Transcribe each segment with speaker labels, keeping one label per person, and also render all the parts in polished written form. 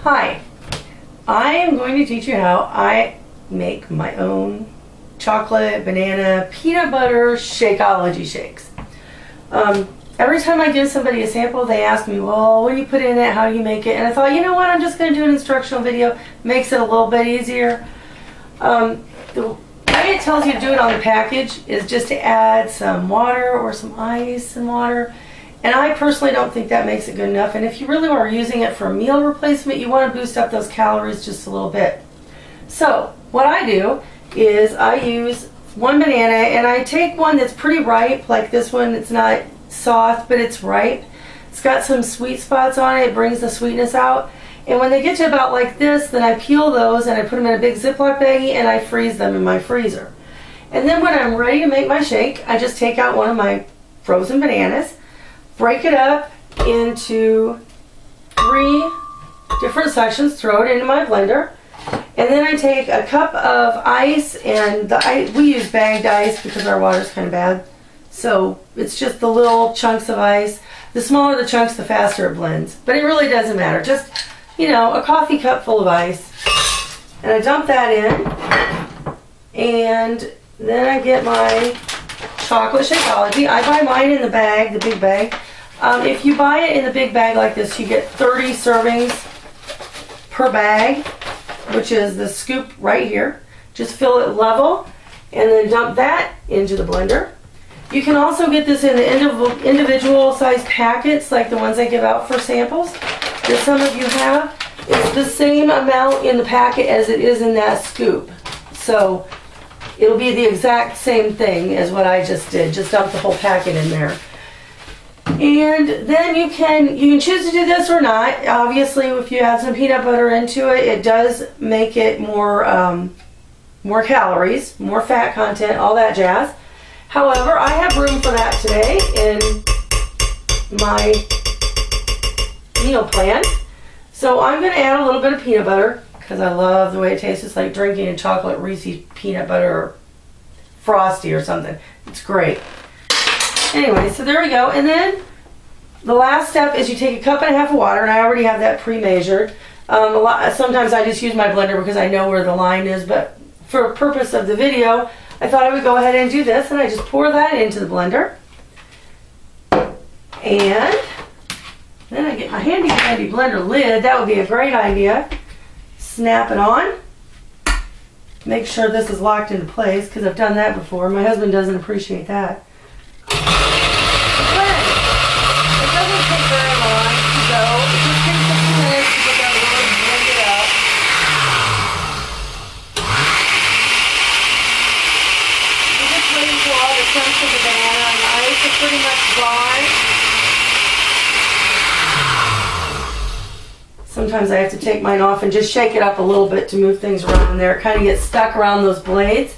Speaker 1: Hi, I am going to teach you how I make my own chocolate, banana, peanut butter Shakeology shakes. Every time I give somebody a sample, they ask me, well, what do you put in it? How do you make it? And I thought, you know what, I'm just going to do an instructional video. Makes it a little bit easier. The way it tells you to do it on the package is just to add some water or some ice and water. And I personally don't think that makes it good enough. And if you really are using it for a meal replacement, you want to boost up those calories just a little bit. So what I do is I use one banana and I take one that's pretty ripe, like this one. It's not soft, but it's ripe. It's got some sweet spots on it. It brings the sweetness out. And when they get to about like this, then I peel those and I put them in a big Ziploc baggie and I freeze them in my freezer. And then when I'm ready to make my shake, I just take out one of my frozen bananas, break it up into 3 different sections, throw it into my blender, and then I take a cup of ice, and we use bagged ice because our water's kind of bad. So it's just the little chunks of ice. The smaller the chunks, the faster it blends. But it really doesn't matter. Just, you know, a coffee cup full of ice. And I dump that in. And then I get my chocolate Shakeology. I buy mine in the bag, the big bag. If you buy it in the big bag like this, you get 30 servings per bag, which is the scoop right here. Just fill it level and then dump that into the blender. You can also get this in the individual size packets like the ones I give out for samples that some of you have. It's the same amount in the packet as it is in that scoop. So it'll be the exact same thing as what I just did. Just dump the whole packet in there. And then you can choose to do this or not. Obviously, if you add some peanut butter into it, it does make it more calories, more fat content, all that jazz. However, I have room for that today in my meal plan. So I'm going to add a little bit of peanut butter because I love the way it tastes. It's like drinking a chocolate Reese's peanut butter Frosty or something. It's great. Anyway, so there we go. And then the last step is you take a cup and a half of water, and I already have that pre-measured. Sometimes I just use my blender because I know where the line is, but for the purpose of the video, I thought I would go ahead and do this, and I just pour that into the blender. And then I get my handy dandy blender lid. That would be a great idea. Snap it on. Make sure this is locked into place because I've done that before. My husband doesn't appreciate that. It doesn't take very long to go. It just takes a few minutes to get that really blended up. You're just waiting for all the chunks of the banana and the ice are pretty much gone. Sometimes I have to take mine off and just shake it up a little bit to move things around there. It kind of gets stuck around those blades.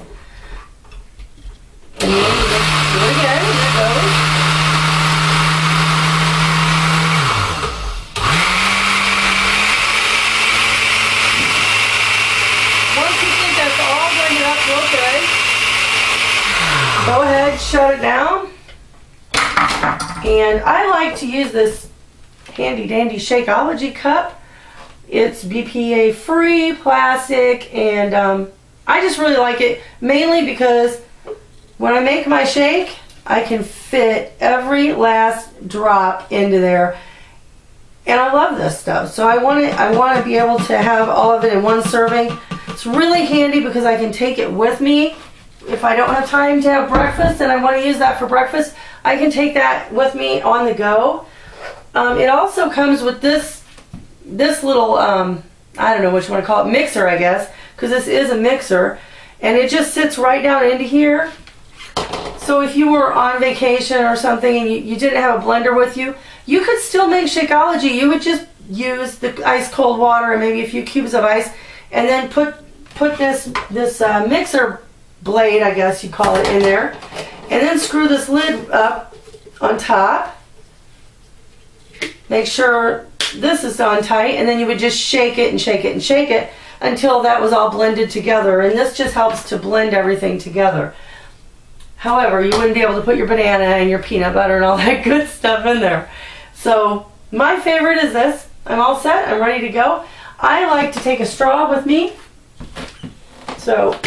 Speaker 1: And then you just do it again. There it goes. Once you think that's all blended up real good, go ahead, shut it down. And I like to use this handy dandy Shakeology cup. It's BPA free, plastic, and I just really like it mainly because when I make my shake, I can fit every last drop into there. And I love this stuff. So I want to be able to have all of it in one serving. It's really handy because I can take it with me. If I don't have time to have breakfast and I want to use that for breakfast, I can take that with me on the go. It also comes with this little, I don't know what you want to call it, mixer, I guess, because this is a mixer. And it just sits right down into here. So if you were on vacation or something and you didn't have a blender with you, you could still make Shakeology. You would just use the ice cold water and maybe a few cubes of ice, and then put this mixer blade, I guess you call it, in there, and then screw this lid up on top. Make sure this is on tight, and then you would just shake it and shake it and shake it until that was all blended together. And this just helps to blend everything together. However, you wouldn't be able to put your banana and your peanut butter and all that good stuff in there. So my favorite is this. I'm all set. I'm ready to go. I like to take a straw with me. So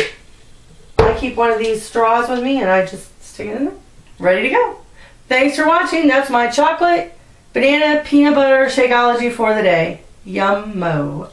Speaker 1: I keep one of these straws with me and I just stick it in there. Ready to go. Thanks for watching. That's my chocolate, banana, peanut butter Shakeology for the day. Yum-mo.